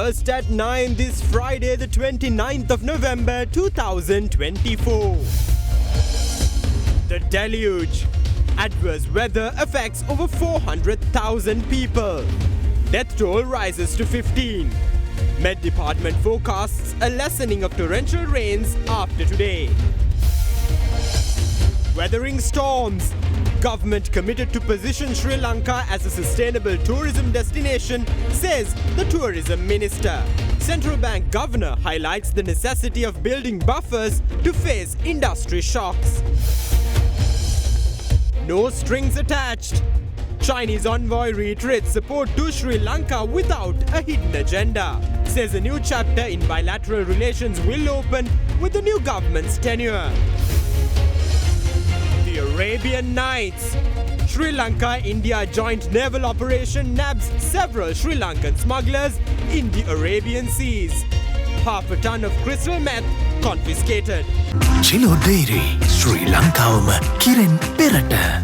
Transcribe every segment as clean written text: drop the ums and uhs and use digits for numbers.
First at 9 this Friday, the 29th of November 2024. The deluge. Adverse weather affects over 400,000 people. Death toll rises to 15. Met Department forecasts a lessening of torrential rains after today. Weathering storms. Government committed to position Sri Lanka as a sustainable tourism destination, says the tourism minister. Central Bank governor highlights the necessity of building buffers to face industry shocks. No strings attached. Chinese envoy reiterates support to Sri Lanka without a hidden agenda. Says a new chapter in bilateral relations will open with the new government's tenure. The Arabian Nights. Sri Lanka-India joint naval operation nabs several Sri Lankan smugglers in the Arabian Seas. Half a ton of crystal meth confiscated. Chilo Dairy, Sri Lankawama Kiren Perata.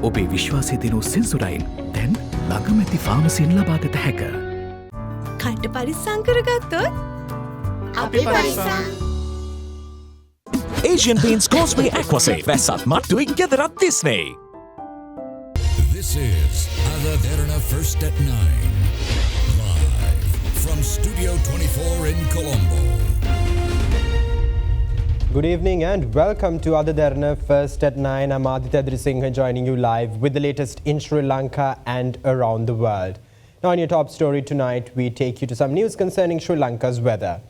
ඔබේ විශ්වාසය දෙනු සෙන්සොඩයින් දැන් ළඟමැති ෆාමසියෙන් ලබාගත හැක. කන්ට පරිස්සම් කරගත්තොත් අපි පරිස්සම්. Asian Paints Causeway Aquasafe වැස්සත් මට්ටුවෙන් ගෙදරත් තිස්නේ. This is Ada Derana First at 9. Live from Studio 24 in Colombo. Good evening and welcome to Ada Derana First at 9. I'm Aditya Drisingha joining you live with the latest in Sri Lanka and around the world. Now, in your top story tonight, we take you to some news concerning Sri Lanka's weather.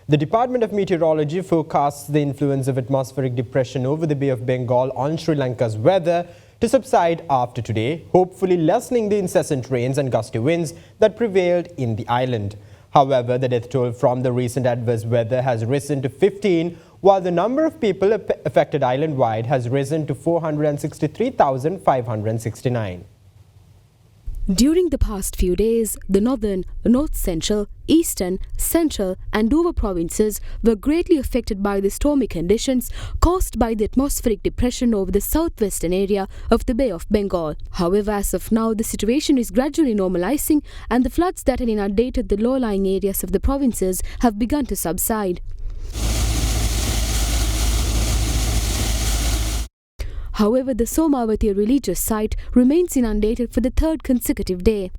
The Department of Meteorology forecasts the influence of atmospheric depression over the Bay of Bengal on Sri Lanka's weather to subside after today, hopefully lessening the incessant rains and gusty winds that prevailed in the island. However, the death toll from the recent adverse weather has risen to 15, while the number of people affected island-wide has risen to 463,569. During the past few days, the northern, north central, eastern, central and Dover provinces were greatly affected by the stormy conditions caused by the atmospheric depression over the southwestern area of the Bay of Bengal. However, as of now, the situation is gradually normalizing and the floods that had inundated the low-lying areas of the provinces have begun to subside. However, the Somavati religious site remains inundated for the third consecutive day.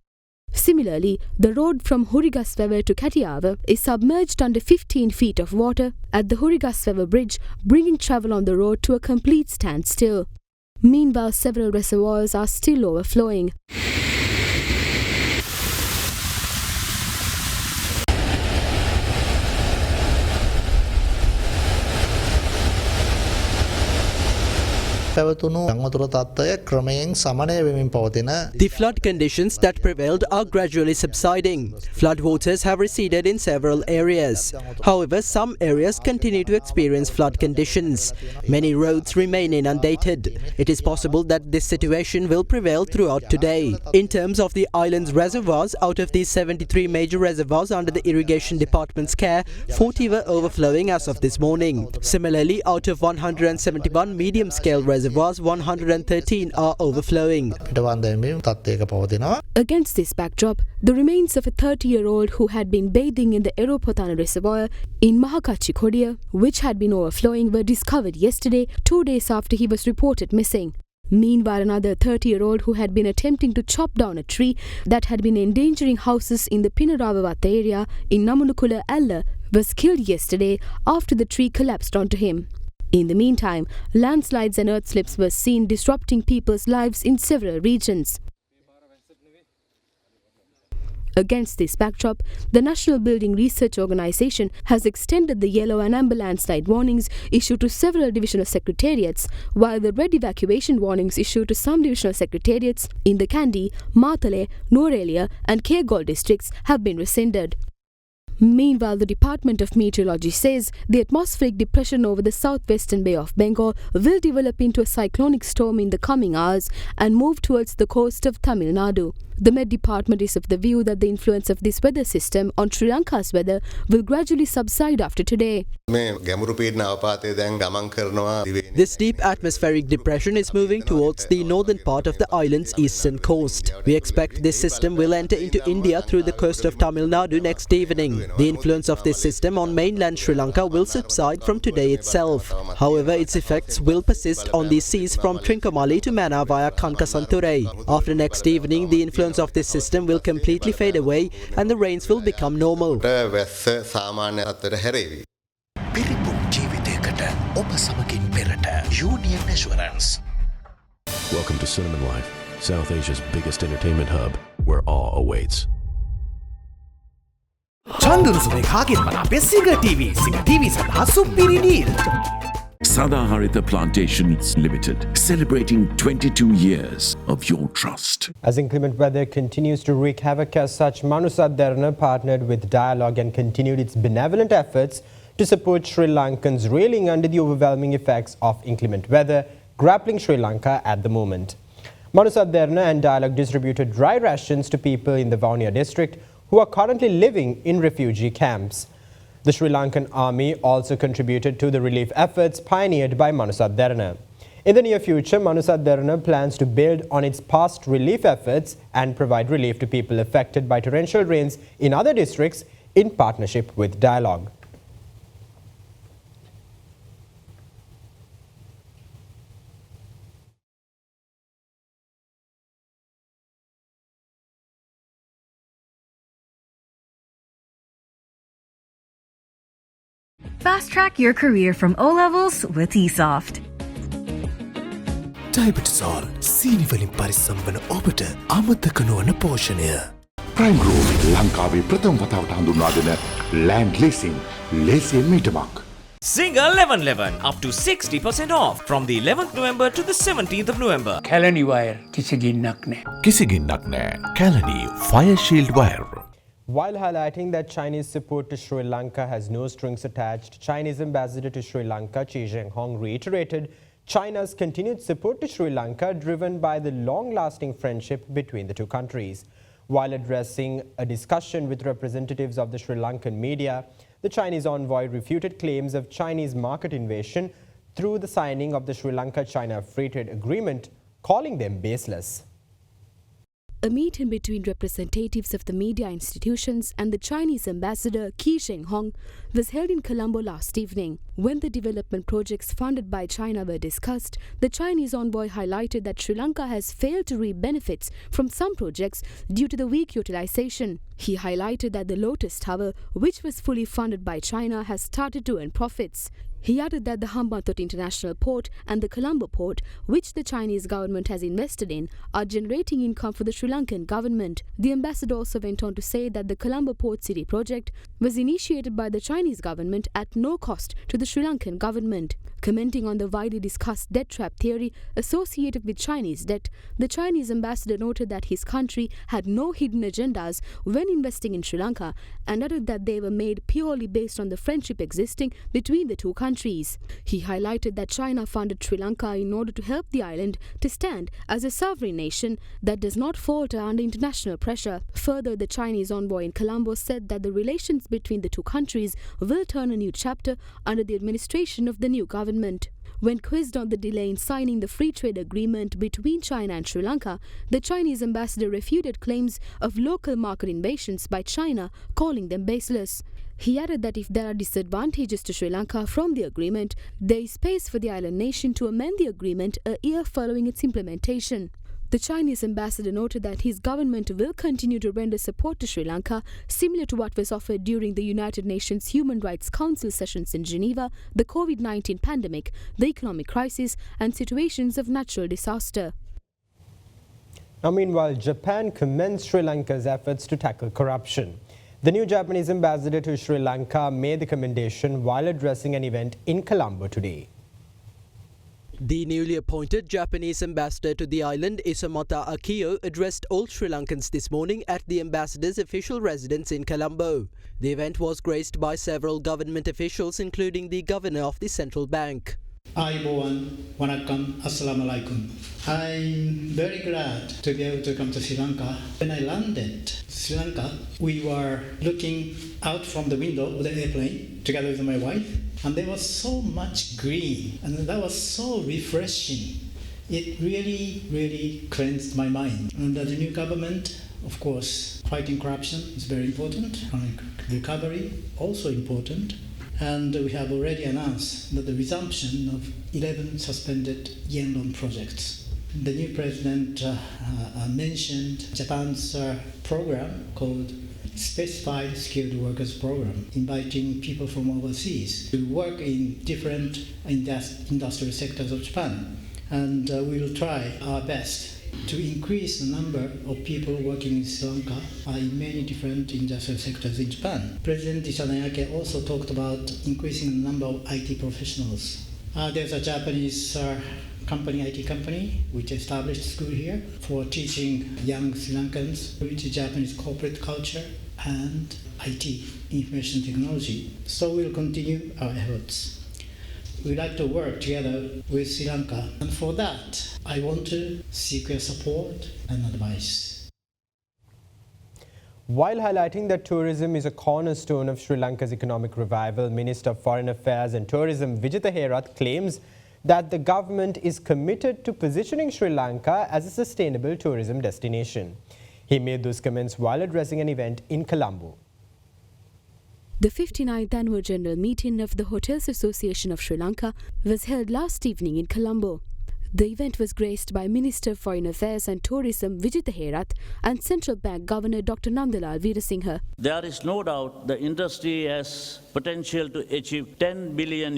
Similarly, the road from Hurigaswewa to Kathiawar is submerged under 15 feet of water at the Hurigaswewa bridge, bringing travel on the road to a complete standstill. Meanwhile, several reservoirs are still overflowing. The flood conditions that prevailed are gradually subsiding. Flood waters have receded in several areas. However, some areas continue to experience flood conditions. Many roads remain inundated. It is possible that this situation will prevail throughout today. In terms of the island's reservoirs, out of these 73 major reservoirs under the Irrigation Department's care, 40 were overflowing as of this morning. Similarly, out of 171 medium-scale reservoirs, 113 are overflowing. Against this backdrop, the remains of a 30-year-old who had been bathing in the Eropotana reservoir in Mahakachikodya, which had been overflowing, were discovered yesterday, 2 days after he was reported missing. Meanwhile, another 30-year-old who had been attempting to chop down a tree that had been endangering houses in the Pinaravavatta area in Namunukula Alla was killed yesterday after the tree collapsed onto him. In the meantime, landslides and earth slips were seen disrupting people's lives in several regions. Against this backdrop, the National Building Research Organisation has extended the yellow and amber landslide warnings issued to several divisional secretariats, while the red evacuation warnings issued to some divisional secretariats in the Kandy, Matale, Norelia and Kergol districts have been rescinded. Meanwhile, the Department of Meteorology says the atmospheric depression over the southwestern Bay of Bengal will develop into a cyclonic storm in the coming hours and move towards the coast of Tamil Nadu. The Met Department is of the view that the influence of this weather system on Sri Lanka's weather will gradually subside after today. This deep atmospheric depression is moving towards the northern part of the island's eastern coast. We expect this system will enter into India through the coast of Tamil Nadu next evening. The influence of this system on mainland Sri Lanka will subside from today itself. However, its effects will persist on the seas from Trincomalee to Mannar via Kankasanturai. After next evening, the influence of this system will completely fade away and the rains will become normal. Union Assurance. Welcome to Cinnamon Life, South Asia's biggest entertainment hub, where awe awaits. Sadaharita Plantations Limited, celebrating 22 years of your trust. As inclement weather continues to wreak havoc as such, Derana partnered with Dialogue and continued its benevolent efforts to support Sri Lankans reeling under the overwhelming effects of inclement weather grappling Sri Lanka at the moment. Derana and Dialogue distributed dry rations to people in the Vaunia district who are currently living in refugee camps. The Sri Lankan army also contributed to the relief efforts pioneered by Derana. In the near future, Derana plans to build on its past relief efforts and provide relief to people affected by torrential rains in other districts in partnership with Dialogue. Fast track your career from O levels with eSoft. Diabetizol, සීනිවලින් පරිස්සම්වන ඔබට අමතක නොවන පෝෂණය. Prime Group ලංකාවේ ප්‍රථම වතාවට හඳුන්වා දෙන land leasing ලේසියෙන් මීටමක්. Single 1111 up to 60% off from the 11th November to the 17th of November. Kalani wire කිසිගින්නක් නෑ. කිසිගින්නක් නෑ. Kalani Fire Shield Wire. While highlighting that Chinese support to Sri Lanka has no strings attached, Chinese ambassador to Sri Lanka, Chi Zhenghong, reiterated China's continued support to Sri Lanka driven by the long-lasting friendship between the two countries. While addressing a discussion with representatives of the Sri Lankan media, the Chinese envoy refuted claims of Chinese market invasion through the signing of the Sri Lanka-China Free Trade Agreement, calling them baseless. A meeting between representatives of the media institutions and the Chinese ambassador Qi Zhenghong was held in Colombo last evening. When the development projects funded by China were discussed, the Chinese envoy highlighted that Sri Lanka has failed to reap benefits from some projects due to the weak utilization. He highlighted that the Lotus Tower, which was fully funded by China, has started to earn profits. He added that the Hambantota International Port and the Colombo Port, which the Chinese government has invested in, are generating income for the Sri Lankan government. The ambassador also went on to say that the Colombo Port City project was initiated by the Chinese government at no cost to the Sri Lankan government. Commenting on the widely discussed debt trap theory associated with Chinese debt, the Chinese ambassador noted that his country had no hidden agendas when investing in Sri Lanka and added that they were made purely based on the friendship existing between the two countries. He highlighted that China funded Sri Lanka in order to help the island to stand as a sovereign nation that does not falter under international pressure. Further, the Chinese envoy in Colombo said that the relations between the two countries will turn a new chapter under the administration of the new government. When quizzed on the delay in signing the free trade agreement between China and Sri Lanka, the Chinese ambassador refuted claims of local market invasions by China, calling them baseless. He added that if there are disadvantages to Sri Lanka from the agreement, there is space for the island nation to amend the agreement a year following its implementation. The Chinese ambassador noted that his government will continue to render support to Sri Lanka, similar to what was offered during the United Nations Human Rights Council sessions in Geneva, the COVID-19 pandemic, the economic crisis, and situations of natural disaster. Now, meanwhile, Japan commends Sri Lanka's efforts to tackle corruption. The new Japanese ambassador to Sri Lanka made the commendation while addressing an event in Colombo today. The newly appointed Japanese ambassador to the island, Isamata Akio, addressed all Sri Lankans this morning at the ambassador's official residence in Colombo. The event was graced by several government officials, including the governor of the central bank. Ayubowan, Wanakkam, Assalamu alaikum. I'm very glad to be able to come to Sri Lanka. When I landed Sri Lanka, we were looking out from the window of the airplane together with my wife, and there was so much green, and that was so refreshing. It really, really cleansed my mind. Under the new government, of course, fighting corruption is very important, economic recovery also important. And we have already announced that the resumption of 11 suspended yen loan projects. The new president mentioned Japan's program called Specified Skilled Workers Program, inviting people from overseas to work in different industrial sectors of Japan. And we will try our best to increase the number of people working in Sri Lanka in many different industrial sectors in Japan. President Derana also talked about increasing the number of IT professionals. There's a Japanese IT company, which established school here for teaching young Sri Lankans which is Japanese corporate culture and IT, information technology. So we'll continue our efforts. We'd like to work together with Sri Lanka, and for that, I want to seek your support and advice. While highlighting that tourism is a cornerstone of Sri Lanka's economic revival, Minister of Foreign Affairs and Tourism Vijitha Herath claims that the government is committed to positioning Sri Lanka as a sustainable tourism destination. He made those comments while addressing an event in Colombo. The 59th annual general meeting of the Hotels Association of Sri Lanka was held last evening in Colombo. The event was graced by Minister of Foreign Affairs and Tourism Vijitha Herath and Central Bank Governor Dr. Nandalal Veerasinghe. There is no doubt the industry has potential to achieve $10 billion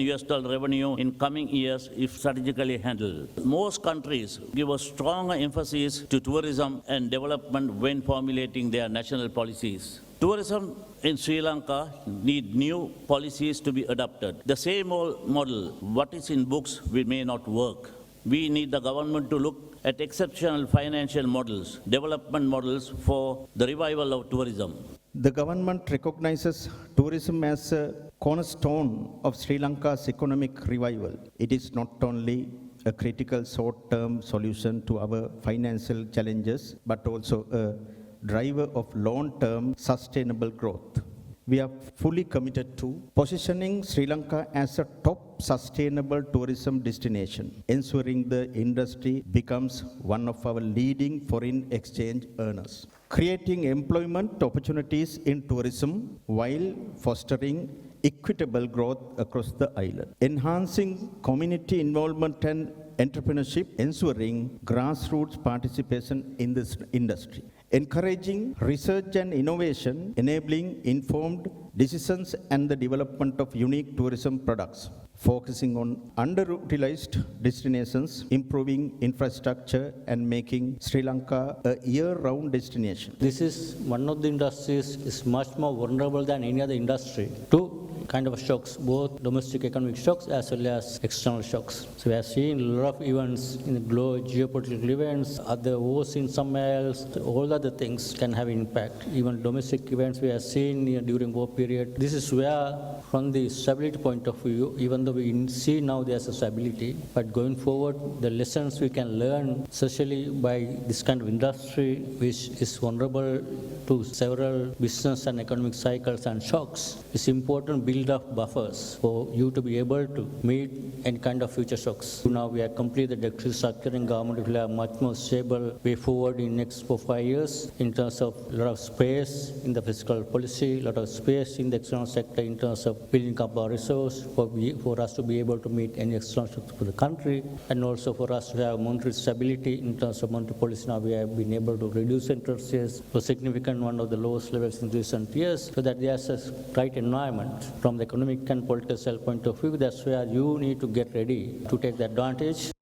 revenue in coming years if strategically handled. Most countries give a strong emphasis to tourism and development when formulating their national policies. Tourism in Sri Lanka need new policies to be adopted. The same old model, what is in books, may not work. We need the government to look at exceptional financial models, development models for the revival of tourism. The government recognizes tourism as a cornerstone of Sri Lanka's economic revival. It is not only a critical short-term solution to our financial challenges, but also a driver of long-term sustainable growth. We are fully committed to positioning Sri Lanka as a top sustainable tourism destination, ensuring the industry becomes one of our leading foreign exchange earners, creating employment opportunities in tourism while fostering equitable growth across the island, enhancing community involvement and entrepreneurship, ensuring grassroots participation in this industry, encouraging research and innovation, enabling informed decisions and the development of unique tourism products, focusing on underutilized destinations, improving infrastructure and making Sri Lanka a year-round destination. This is one of the industries is much more vulnerable than any other industry to kind of shocks, both domestic economic shocks as well as external shocks. So we are seeing a lot of events in the globe, geopolitical events, other wars in somewhere else, all other things can have impact. Even domestic events we are seeing during war period. This is where, from the stability point of view, even though we see now there's a stability, but going forward, the lessons we can learn, especially by this kind of industry, which is vulnerable to several business and economic cycles and shocks, it's important to build up buffers for you to be able to meet any kind of future shocks. Now we have completed the restructuring. Government will have much more stable way forward in next 4 or 5 years in terms of a lot of space in the fiscal policy, a lot of space in the external sector in terms of building up our resource for us to be able to meet any external shocks for the country, and also for us to have monetary stability in terms of monetary policy. Now we have been able to reduce interest rates to a significant one of the lowest levels in recent years, so that there's a right environment from the economic and political point of view. That's where you need to get ready to take the advantage.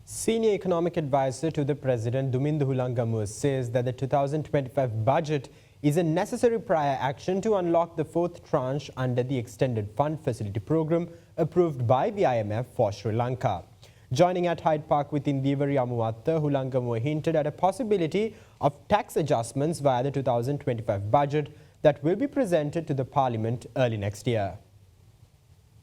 Senior economic advisor to the President, Dumindu Hulangamu, says that the 2025 budget is a necessary prior action to unlock the 4th tranche under the Extended Fund Facility Program approved by the IMF for Sri Lanka. Joining at Hyde Park with Indivari Amuwatta, Hulangamu hinted at a possibility of tax adjustments via the 2025 budget that will be presented to the Parliament early next year.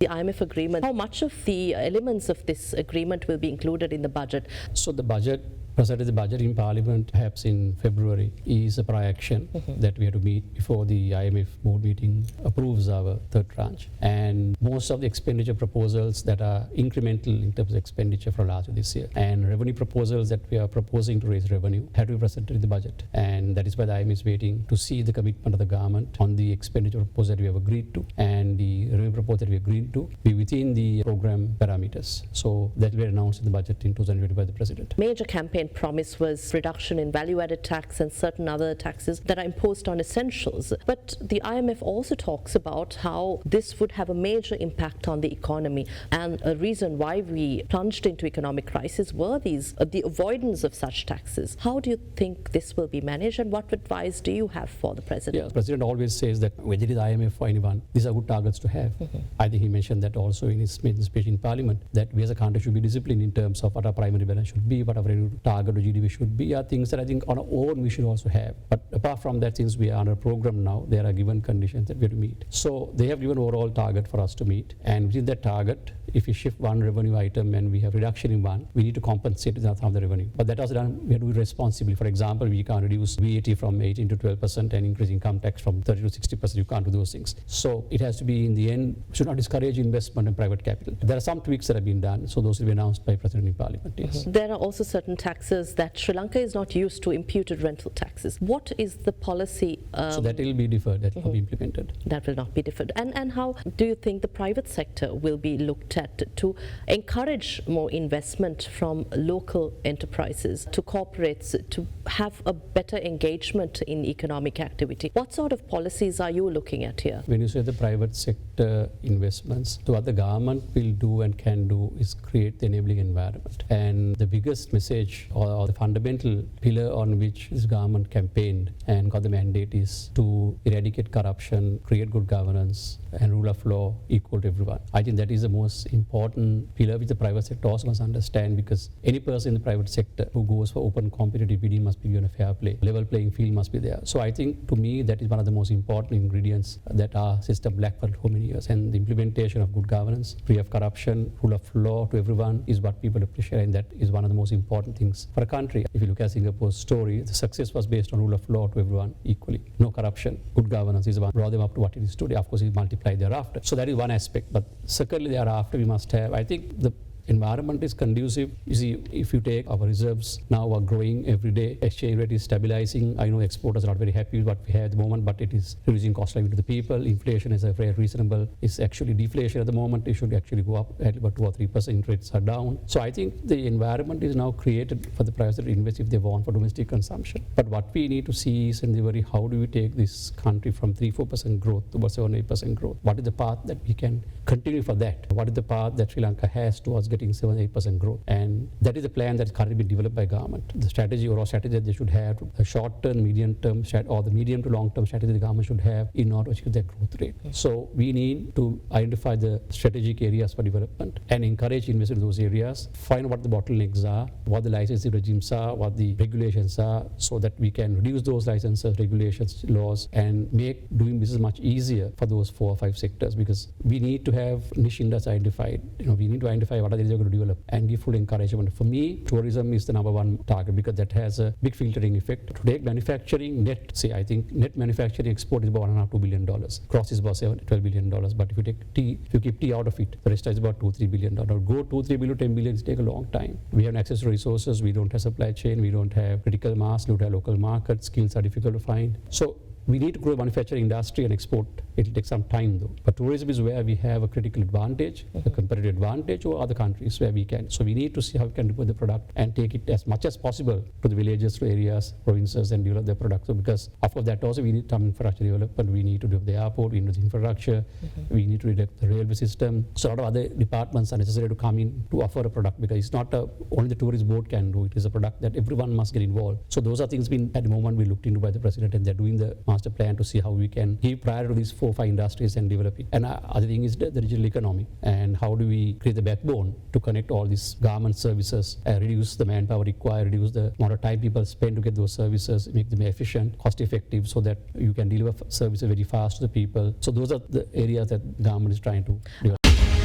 The IMF agreement, how much of the elements of this agreement will be included in the budget? So the budget, presented the budget in Parliament perhaps in February, is a prior action that we have to meet before the IMF board meeting approves our third tranche. And most of the expenditure proposals that are incremental in terms of expenditure for last year this year, and revenue proposals that we are proposing to raise revenue have to be presented in the budget. And that is why the IMF is waiting to see the commitment of the government on the expenditure proposal that we have agreed to and the revenue proposal that we agreed to be within the program parameters. So that will be announced in the budget in 2020 by the President. Major campaign promise was reduction in value-added tax and certain other taxes that are imposed on essentials. But the IMF also talks about how this would have a major impact on the economy, and a reason why we plunged into economic crisis were the avoidance of such taxes. How do you think this will be managed, and what advice do you have for the President? Yeah, the President always says that whether it is IMF or anyone, these are good targets to have. I think he mentioned that also in his speech in Parliament, that we as a country should be disciplined in terms of what our primary balance should be, what our revenue target to GDP should be, are things that I think on our own we should also have. But apart from that, since we are under a program now, there are given conditions that we have to meet. So they have given overall target for us to meet, and within that target, if we shift one revenue item and we have reduction in one, we need to compensate with some of the revenue. But that was done, we have to do it responsibly. For example, we can't reduce VAT from 18 to 12% and increase income tax from 30 to 60%. You can't do those things. So it has to be, in the end, should not discourage investment and private capital. There are some tweaks that have been done, so those will be announced by President in Parliament. Yes. There are also certain taxes that Sri Lanka is not used to, imputed rental taxes. What is the policy? So that will be deferred, that will not be implemented. That will not be deferred. And how do you think the private sector will be looked at to encourage more investment from local enterprises to corporates to have a better engagement in economic activity? What sort of policies are you looking at here? When you say the private sector investments, so what the government will do and can do is create the enabling environment. And the biggest message or the fundamental pillar on which this government campaigned and got the mandate is to eradicate corruption, create good governance, and rule of law equal to everyone. I think that is the most important pillar which the private sector also must understand, because any person in the private sector who goes for open competitive bidding must be given a fair play. Level playing field must be there. So I think, to me, that is one of the most important ingredients that our system lacked for so many years. And the implementation of good governance, free of corruption, rule of law to everyone is what people appreciate, and that is one of the most important things for a country. If you look at Singapore's story, the success was based on rule of law to everyone equally. No corruption. Good governance is what brought them up to what it is today. Of course, it multiplied thereafter. So that is one aspect. But secondly, thereafter, we must have, I think, the environment is conducive. You see, if you take our reserves now are growing every day, exchange rate is stabilizing. I know exporters are not very happy with what we have at the moment, but it is reducing cost of living to the people. Inflation is very reasonable. It's actually deflation at the moment. It should actually go up at about 2 or 3%. Rates are down. So I think the environment is now created for the private sector to invest if they want for domestic consumption. But what we need to see is, in the very, how do we take this country from 3-4% growth to about 7-8% growth? What is the path that we can continue for that? What is the path that Sri Lanka has towards getting 7-8% growth? And that is the plan that is currently being developed by government. The strategy or strategy that they should have, a short-term, medium-term, or the medium to long-term strategy the government should have in order to achieve their growth rate. So we need to identify the strategic areas for development and encourage investment in those areas, find what the bottlenecks are, what the licensing regimes are, what the regulations are, so that we can reduce those licenses, regulations, laws, and make doing business much easier for those 4 or 5 sectors, because we need to have niche industries identified. We need to identify what are the areas we're going to develop and give full encouragement. For me, tourism is the number one target, because that has a big filtering effect. To take manufacturing, I think net manufacturing export is about $1.5-2 billion. Gross is about $12 billion. But if you take tea, if you keep tea out of it, the rest is about $2-3 billion. Go 2-3 billion, 10 billion, it take a long time. We have access to resources, we don't have supply chain, we don't have critical mass, we don't have local markets, skills are difficult to find. So we need to grow manufacturing industry and export. It will take some time though. But tourism is where we have a critical advantage, a competitive advantage over other countries where we can. So we need to see how we can deploy the product and take it as much as possible to the villages, to areas, provinces, and develop their product. So because of that also we need some infrastructure development. We need to develop the airport, we need the infrastructure, we need to develop the railway system. So a lot of other departments are necessary to come in to offer a product, because it's not only the tourist board can do it. It is a product that everyone must get involved. So those are things at the moment we looked into by the President, and they're doing the master plan to see how we can give priority to these 4 or 5 industries and develop it. And other thing is the digital economy, and how do we create the backbone to connect all these government services, reduce the manpower required, reduce the amount of time people spend to get those services, make them efficient, cost effective, so that you can deliver services very fast to the people. So those are the areas that government is trying to develop.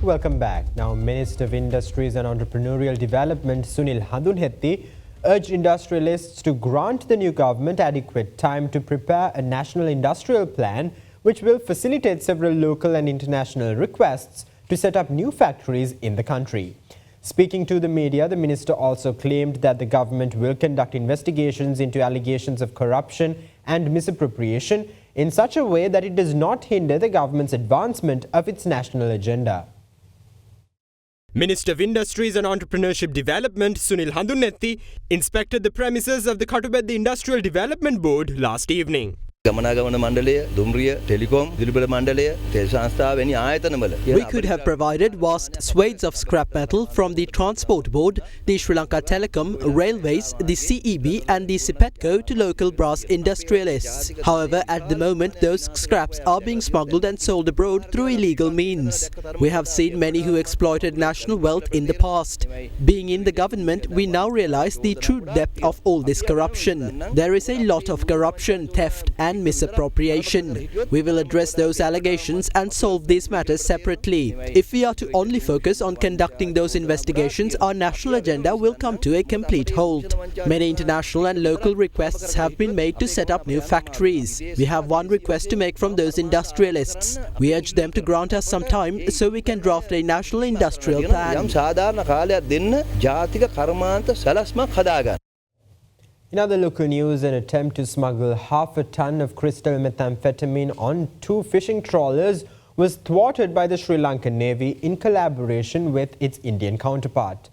welcome back. Now, Minister of Industries and Entrepreneurial Development Sunil Handunhetti urged industrialists to grant the new government adequate time to prepare a national industrial plan which will facilitate several local and international requests to set up new factories in the country. Speaking to the media, the minister also claimed that the government will conduct investigations into allegations of corruption and misappropriation in such a way that it does not hinder the government's advancement of its national agenda. Minister of Industries and Entrepreneurship Development Sunil Handunhetti inspected the premises of the Katubeddi Industrial Development Board last evening. We could have provided vast swathes of scrap metal from the Transport Board, the Sri Lanka Telecom, Railways, the CEB and the Sipetco to local brass industrialists. However, at the moment, those scraps are being smuggled and sold abroad through illegal means. We have seen many who exploited national wealth in the past. Being in the government, we now realize the true depth of all this corruption. There is a lot of corruption, theft and misappropriation. We will address those allegations and solve these matters separately. If we are to only focus on conducting those investigations, our national agenda will come to a complete halt. Many international and local requests have been made to set up new factories. We have one request to make from those industrialists. We urge them to grant us some time so we can draft a national industrial plan. In other local news, an attempt to smuggle half a ton of crystal methamphetamine on 2 fishing trawlers was thwarted by the Sri Lankan Navy in collaboration with its Indian counterpart.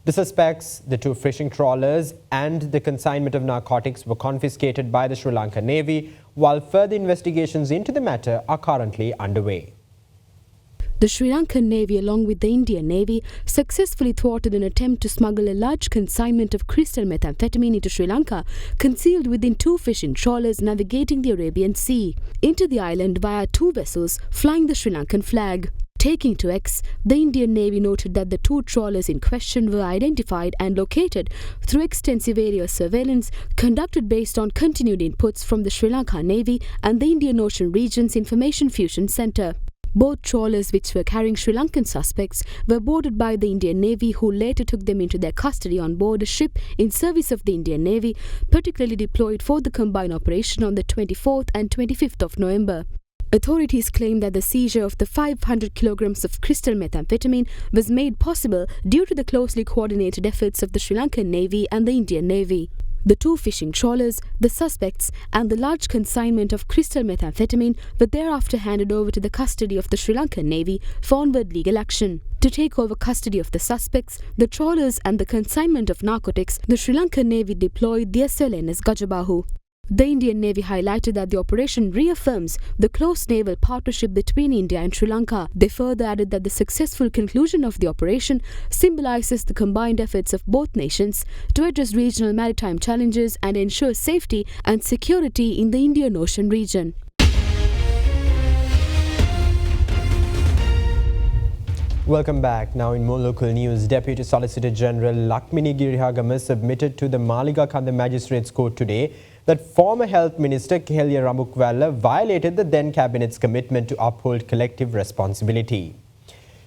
The suspects, the 2 fishing trawlers and the consignment of narcotics were confiscated by the Sri Lankan Navy, while further investigations into the matter are currently underway. The Sri Lankan Navy, along with the Indian Navy, successfully thwarted an attempt to smuggle a large consignment of crystal methamphetamine into Sri Lanka, concealed within 2 fishing trawlers navigating the Arabian Sea, into the island via 2 vessels flying the Sri Lankan flag. Taking to X, the Indian Navy noted that the 2 trawlers in question were identified and located through extensive aerial surveillance conducted based on continued inputs from the Sri Lanka Navy and the Indian Ocean Region's Information Fusion Centre. Both trawlers, which were carrying Sri Lankan suspects, were boarded by the Indian Navy, who later took them into their custody on board a ship in service of the Indian Navy, particularly deployed for the combined operation on the 24th and 25th of November. Authorities claim that the seizure of the 500 kilograms of crystal methamphetamine was made possible due to the closely coordinated efforts of the Sri Lankan Navy and the Indian Navy. The 2 fishing trawlers, the suspects and the large consignment of crystal methamphetamine were thereafter handed over to the custody of the Sri Lankan Navy for onward legal action. To take over custody of the suspects, the trawlers and the consignment of narcotics, the Sri Lankan Navy deployed the SLNS Gajabahu. The Indian Navy highlighted that the operation reaffirms the close naval partnership between India and Sri Lanka. They further added that the successful conclusion of the operation symbolizes the combined efforts of both nations to address regional maritime challenges and ensure safety and security in the Indian Ocean region. Welcome back. Now in more local news, Deputy Solicitor General Lakmini Girihagama submitted to the Maliga Kanda Magistrates Court today that former Health Minister Kehelia Ramukwala violated the then Cabinet's commitment to uphold collective responsibility.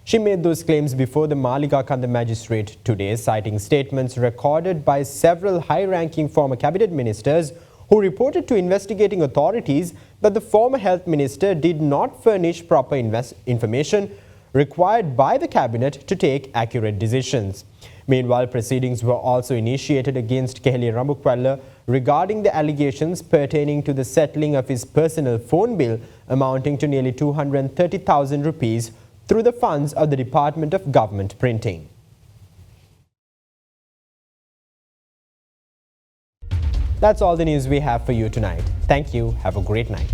She made those claims before the Maliga Kanda Magistrate today, citing statements recorded by several high-ranking former Cabinet ministers who reported to investigating authorities that the former Health Minister did not furnish proper information required by the Cabinet to take accurate decisions. Meanwhile, proceedings were also initiated against Kehelia Ramukwala regarding the allegations pertaining to the settling of his personal phone bill amounting to nearly 230,000 rupees through the funds of the Department of Government Printing. That's all the news we have for you tonight. Thank you. Have a great night.